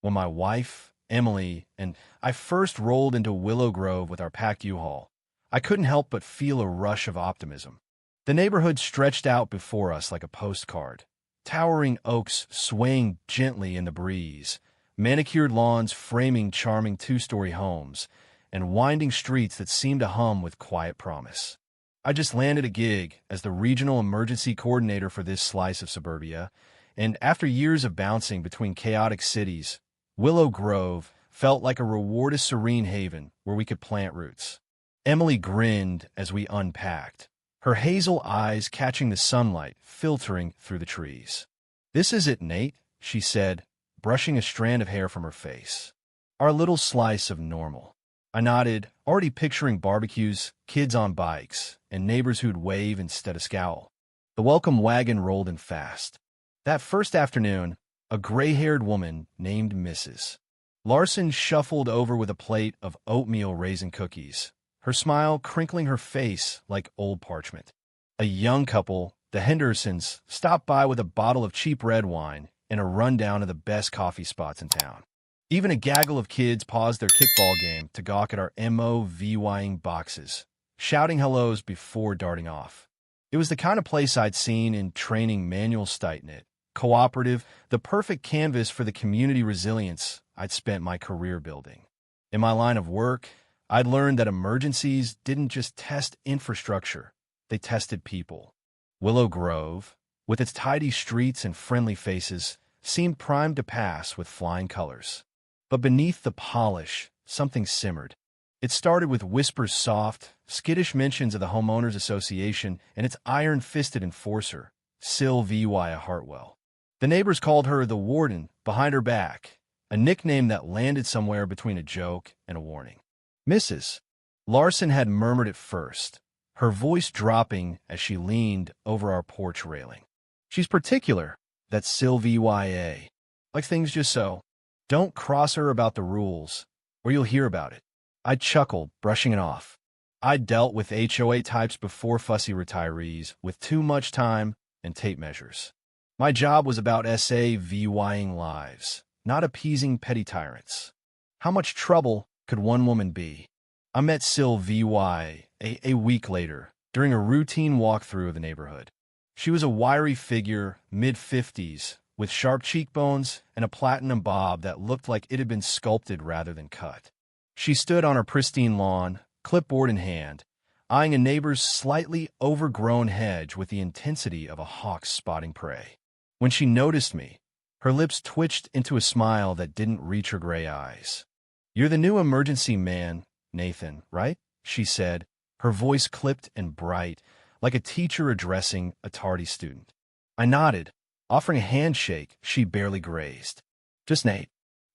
when my wife, Emily, and I first rolled into Willow Grove with our packed U-Haul. I couldn't help but feel a rush of optimism. The neighborhood stretched out before us like a postcard. Towering oaks swaying gently in the breeze, manicured lawns framing charming two-story homes, and winding streets that seemed to hum with quiet promise. I just landed a gig as the regional emergency coordinator for this slice of suburbia, and after years of bouncing between chaotic cities, Willow Grove felt like a rewarded serene haven where we could plant roots. Emily grinned as we unpacked, her hazel eyes catching the sunlight filtering through the trees. "This is it, Nate," she said, brushing a strand of hair from her face. "Our little slice of normal." I nodded, already picturing barbecues, kids on bikes, and neighbors who'd wave instead of scowl. The welcome wagon rolled in fast. That first afternoon, a gray-haired woman named Mrs. Larson shuffled over with a plate of oatmeal raisin cookies, her smile crinkling her face like old parchment. A young couple, the Hendersons, stopped by with a bottle of cheap red wine and a rundown of the best coffee spots in town. Even a gaggle of kids paused their kickball game to gawk at our MOVYing boxes, shouting hellos before darting off. It was the kind of place I'd seen in training manual Steignit, cooperative, the perfect canvas for the community resilience I'd spent my career building. In my line of work, I'd learned that emergencies didn't just test infrastructure, they tested people. Willow Grove, with its tidy streets and friendly faces, seemed primed to pass with flying colors. But beneath the polish, something simmered. It started with Whisper's soft, skittish mentions of the Homeowners Association and its iron-fisted enforcer, Sylvia Hartwell. The neighbors called her the warden behind her back, a nickname that landed somewhere between a joke and a warning. Mrs. Larson had murmured it first, her voice dropping as she leaned over our porch railing. "She's particular, that Sylvia. Like things just so. Don't cross her about the rules, or you'll hear about it." I chuckled, brushing it off. I'd dealt with HOA types before, fussy retirees with too much time and tape measures. My job was about SAVYing lives, not appeasing petty tyrants. How much trouble could one woman be? I met Sylvia a week later, during a routine walkthrough of the neighborhood. She was a wiry figure, mid-50s, with sharp cheekbones and a platinum bob that looked like it had been sculpted rather than cut. She stood on her pristine lawn, clipboard in hand, eyeing a neighbor's slightly overgrown hedge with the intensity of a hawk spotting prey. When she noticed me, her lips twitched into a smile that didn't reach her gray eyes. "You're the new emergency man, Nathan, right?" she said, her voice clipped and bright, like a teacher addressing a tardy student. I nodded, offering a handshake she barely grazed. "Just Nate.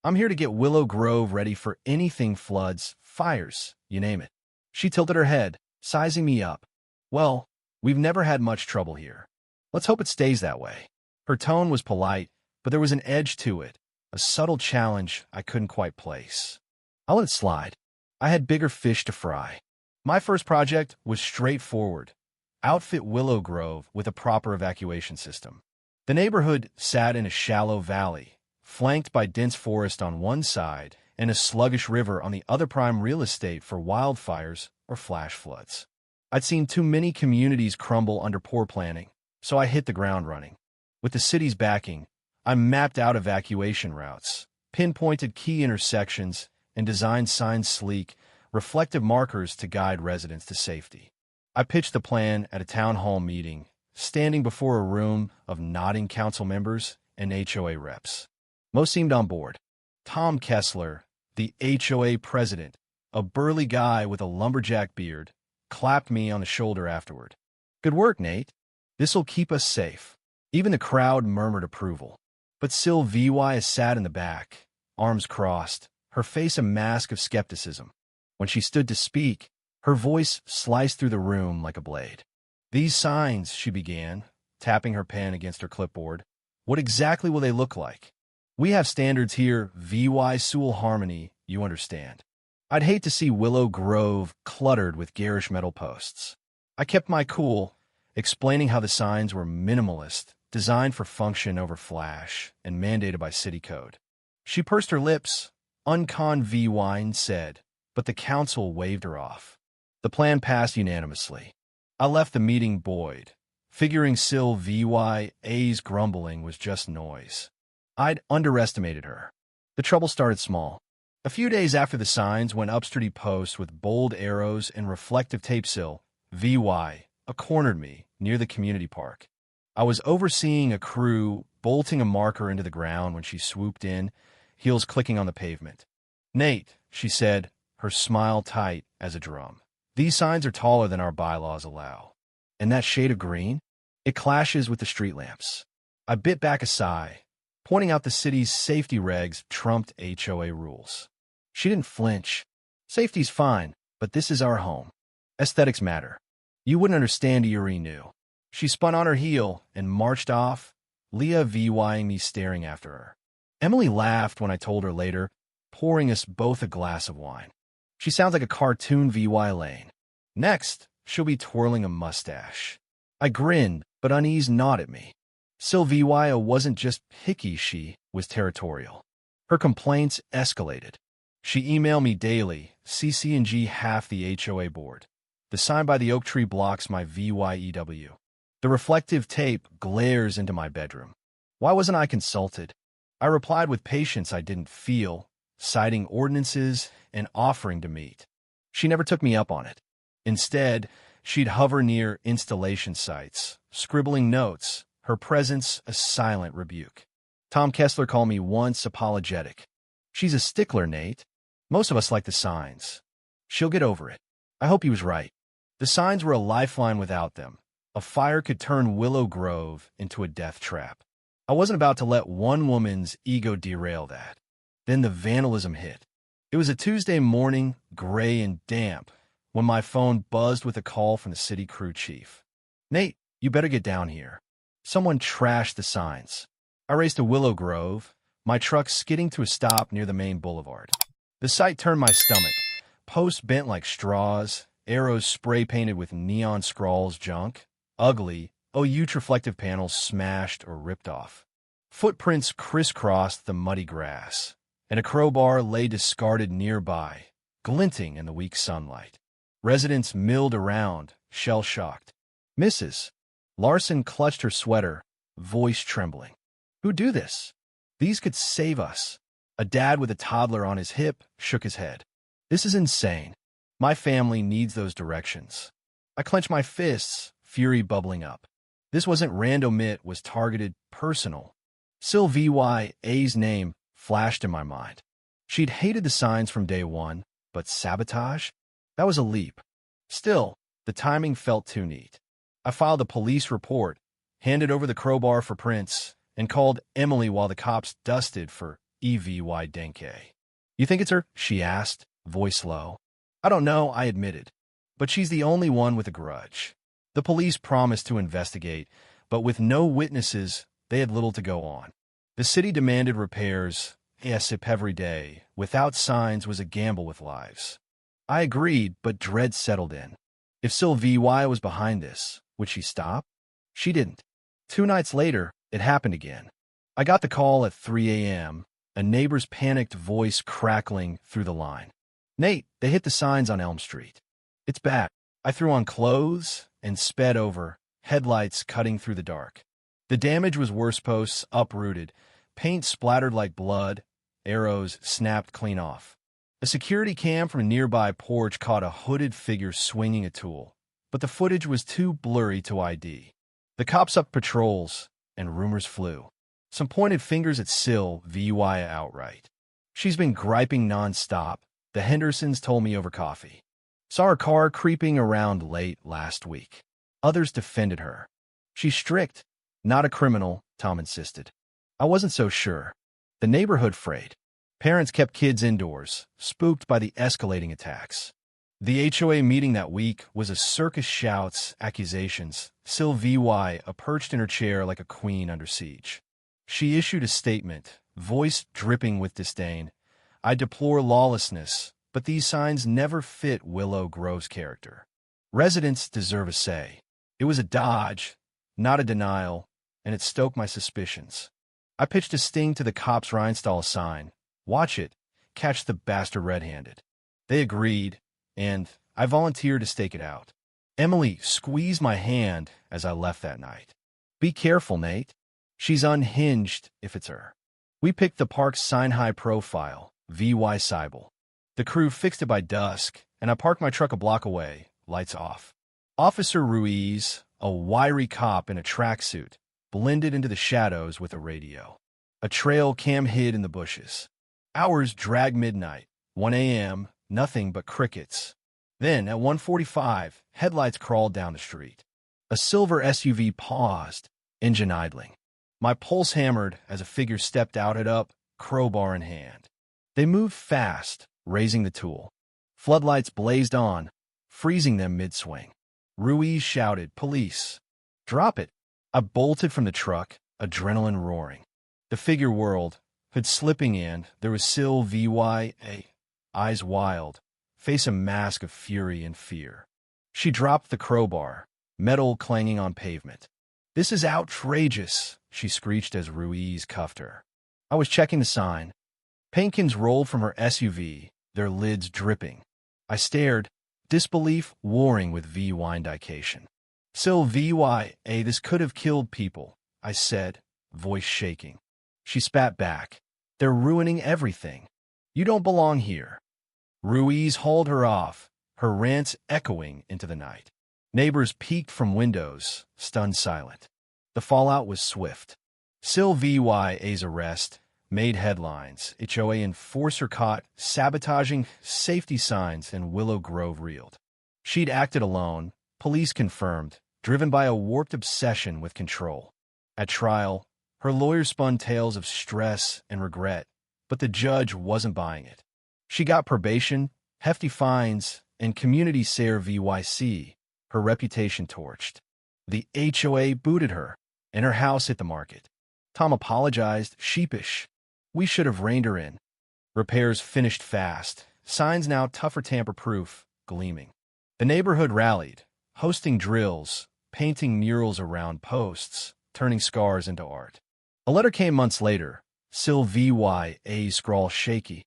I'm here to get Willow Grove ready for anything floods, fires, you name it." She tilted her head, sizing me up. "Well, we've never had much trouble here. Let's hope it stays that way." Her tone was polite, but there was an edge to it, a subtle challenge I couldn't quite place. I let it slide. I had bigger fish to fry. My first project was straightforward: outfit Willow Grove with a proper evacuation system. The neighborhood sat in a shallow valley, flanked by dense forest on one side and a sluggish river on the other, prime real estate for wildfires or flash floods. I'd seen too many communities crumble under poor planning, so I hit the ground running. With the city's backing, I mapped out evacuation routes, pinpointed key intersections, and designed signs, sleek, reflective markers to guide residents to safety. I pitched the plan at a town hall meeting, standing before a room of nodding council members and HOA reps. Most seemed on board. Tom Kessler, the HOA president, a burly guy with a lumberjack beard, clapped me on the shoulder afterward. "Good work, Nate. This'll keep us safe." Even the crowd murmured approval. But Sylvia sat in the back, arms crossed, her face a mask of skepticism. When she stood to speak, her voice sliced through the room like a blade. "These signs," she began, tapping her pen against her clipboard, "what exactly will they look like? We have standards here, VY Sewell Harmony, you understand. I'd hate to see Willow Grove cluttered with garish metal posts." I kept my cool, explaining how the signs were minimalist, designed for function over flash, and mandated by city code. She pursed her lips, uncon v wine said, but the council waved her off. The plan passed unanimously. I left the meeting buoyed, figuring Sil VYA's grumbling was just noise. I'd underestimated her. The trouble started small. A few days after the signs went up sturdy posts with bold arrows and reflective tape. Sil VY cornered me near the community park. I was overseeing a crew bolting a marker into the ground when she swooped in, heels clicking on the pavement. "Nate," she said, her smile tight as a drum. "These signs are taller than our bylaws allow. And that shade of green? It clashes with the street lamps." I bit back a sigh, pointing out the city's safety regs trumped HOA rules. She didn't flinch. "Safety's fine, but this is our home. Aesthetics matter. You wouldn't understand Erie knew." She spun on her heel and marched off, Leah VYing me staring after her. Emily laughed when I told her later, pouring us both a glass of wine. "She sounds like a cartoon VY Lane. Next, she'll be twirling a mustache." I grinned, but unease gnawed at me. Sil VY wasn't just picky, she was territorial. Her complaints escalated. She emailed me daily, CC&G half the HOA board. The sign by the oak tree blocks my VYEW. The reflective tape glares into my bedroom. Why wasn't I consulted? I replied with patience I didn't feel, citing ordinances and offering to meet. She never took me up on it. Instead, she'd hover near installation sites, scribbling notes, her presence a silent rebuke. Tom Kessler called me once apologetic. "She's a stickler, Nate. Most of us like the signs. She'll get over it." I hope he was right. The signs were a lifeline without them. A fire could turn Willow Grove into a death trap. I wasn't about to let one woman's ego derail that. Then the vandalism hit. It was a Tuesday morning, gray and damp, when my phone buzzed with a call from the city crew chief. "Nate, you better get down here. Someone trashed the signs." I raced to Willow Grove, my truck skidding to a stop near the main boulevard. The sight turned my stomach. Posts bent like straws, arrows spray-painted with neon scrawls junk, ugly, huge reflective panels smashed or ripped off. Footprints crisscrossed the muddy grass, and a crowbar lay discarded nearby, glinting in the weak sunlight. Residents milled around, shell-shocked. "Mrs. Larson clutched her sweater, voice trembling. "Who'd do this? These could save us." A dad with a toddler on his hip shook his head. "This is insane. My family needs those directions." I clenched my fists, fury bubbling up. This wasn't random, it was targeted, personal. Sil VYA's name flashed in my mind. She'd hated the signs from day one, but sabotage? That was a leap. Still, the timing felt too neat. I filed a police report, handed over the crowbar for prints, and called Emily while the cops dusted for EVY Denke. "You think it's her?" she asked, voice low. "I don't know," I admitted. "But she's the only one with a grudge." The police promised to investigate, but with no witnesses, they had little to go on. The city demanded repairs, ASAP every day. Without signs was a gamble with lives. I agreed, but dread settled in. If Sil VY was behind this, would she stop? She didn't. 2 nights later, it happened again. I got the call at 3 a.m., a neighbor's panicked voice crackling through the line. "Nate, they hit the signs on Elm Street." "It's bad." I threw on clothes and sped over, headlights cutting through the dark. The damage was worse, posts uprooted, paint splattered like blood, arrows snapped clean off. A security cam from a nearby porch caught a hooded figure swinging a tool, but the footage was too blurry to ID. The cops upped patrols, and rumors flew. Some pointed fingers at Sil VY outright. "She's been griping nonstop," the Hendersons told me over coffee. "Saw her car creeping around late last week." Others defended her. "She's strict, not a criminal," Tom insisted. I wasn't so sure. The neighborhood frayed. Parents kept kids indoors, spooked by the escalating attacks. The HOA meeting that week was a circus shouts, accusations. Sil VY perched in her chair like a queen under siege. She issued a statement, voice dripping with disdain. "I deplore lawlessness, but these signs never fit Willow Grove's character. Residents deserve a say." It was a dodge, not a denial, and it stoked my suspicions. I pitched a sting to the cops' Rhinestall sign. Watch it. Catch the bastard red-handed. They agreed, and I volunteered to stake it out. Emily squeezed my hand as I left that night. Be careful, Nate. She's unhinged if it's her. We picked the park's sign-high profile, VY Seibel. The crew fixed it by dusk, and I parked my truck a block away, lights off. Officer Ruiz, a wiry cop in a tracksuit, blended into the shadows with a radio. A trail cam hid in the bushes. Hours dragged midnight. 1 a.m., nothing but crickets. Then, at 1:45, headlights crawled down the street. A silver SUV paused, engine idling. My pulse hammered as a figure stepped out it up, crowbar in hand. They moved fast, raising the tool. Floodlights blazed on, freezing them mid-swing. Ruiz shouted, "Police!" "Drop it!" I bolted from the truck, adrenaline roaring. The figure whirled, hood slipping in. There was Sil VYA, eyes wild, face a mask of fury and fear. She dropped the crowbar, metal clanging on pavement. "This is outrageous," she screeched as Ruiz cuffed her. I was checking the sign. Painkins rolled from her SUV, their lids dripping. I stared, disbelief warring with vindication. "Sil VYA, this could have killed people," I said, voice shaking. She spat back. "They're ruining everything. You don't belong here." Ruiz hauled her off, her rants echoing into the night. Neighbors peeked from windows, stunned silent. The fallout was swift. Sil VYA's arrest made headlines. HOA enforcer caught sabotaging safety signs, and Willow Grove reeled. She'd acted alone, police confirmed, driven by a warped obsession with control. At trial, her lawyer spun tales of stress and regret, but the judge wasn't buying it. She got probation, hefty fines, and community SARE VYC, her reputation torched. The HOA booted her, and her house hit the market. Tom apologized, sheepish. "We should have reined her in." Repairs finished fast, signs now tougher tamper-proof, gleaming. The neighborhood rallied, hosting drills, painting murals around posts, turning scars into art. A letter came months later, Sil VYA's scrawl shaky.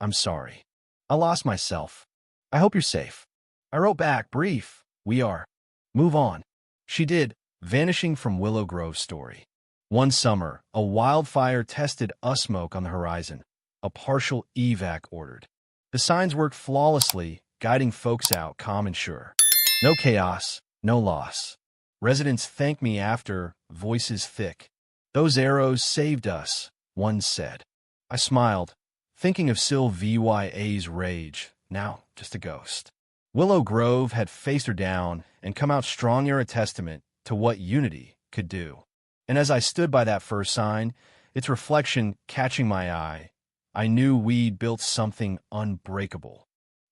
"I'm sorry. I lost myself. I hope you're safe." I wrote back, brief, "We are. Move on." She did, vanishing from Willow Grove's story. One summer, a wildfire tested smoke on the horizon. A partial evac ordered. The signs worked flawlessly, guiding folks out calm and sure. No chaos, no loss. Residents thanked me after, voices thick. "Those arrows saved us," one said. I smiled, thinking of Sil VYA's rage, now just a ghost. Willow Grove had faced her down and come out stronger, a testament to what unity could do. And as I stood by that first sign, its reflection catching my eye, I knew we'd built something unbreakable.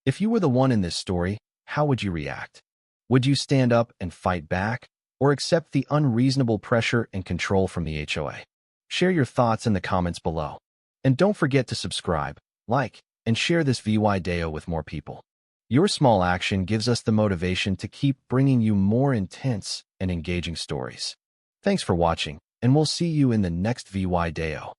If you were the one in this story, how would you react? Would you stand up and fight back, or accept the unreasonable pressure and control from the HOA? Share your thoughts in the comments below. And don't forget to subscribe, like, and share this video with more people. Your small action gives us the motivation to keep bringing you more intense and engaging stories. Thanks for watching, and we'll see you in the next video.